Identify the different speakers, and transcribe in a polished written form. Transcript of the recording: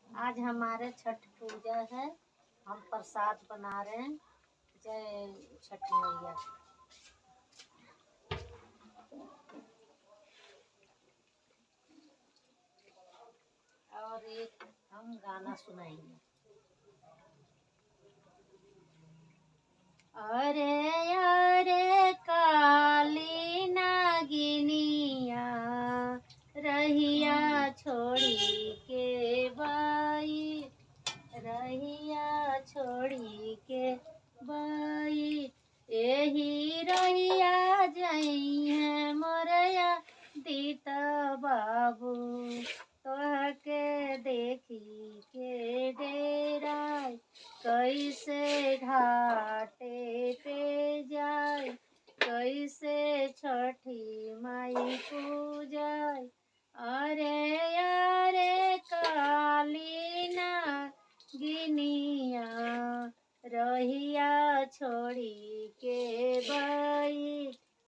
Speaker 1: आज हमारे छठ पूजा है। हम प्रसाद बना रहे हैं। जय छठ मैया। और एक हम गाना सुनाएंगे। अरे अरे काली नागिनिया रहिया छोड़ी के बाई, रहिया छोड़ी के बाई, यही रहिया जइहे मोरया दीत बाबू, तोहके देखी के डेरा कैसे घाटे पे जाए, कैसे छठी माई पूजाए। अरे अरे काली नागिनिया रहिया छोड़ी के बा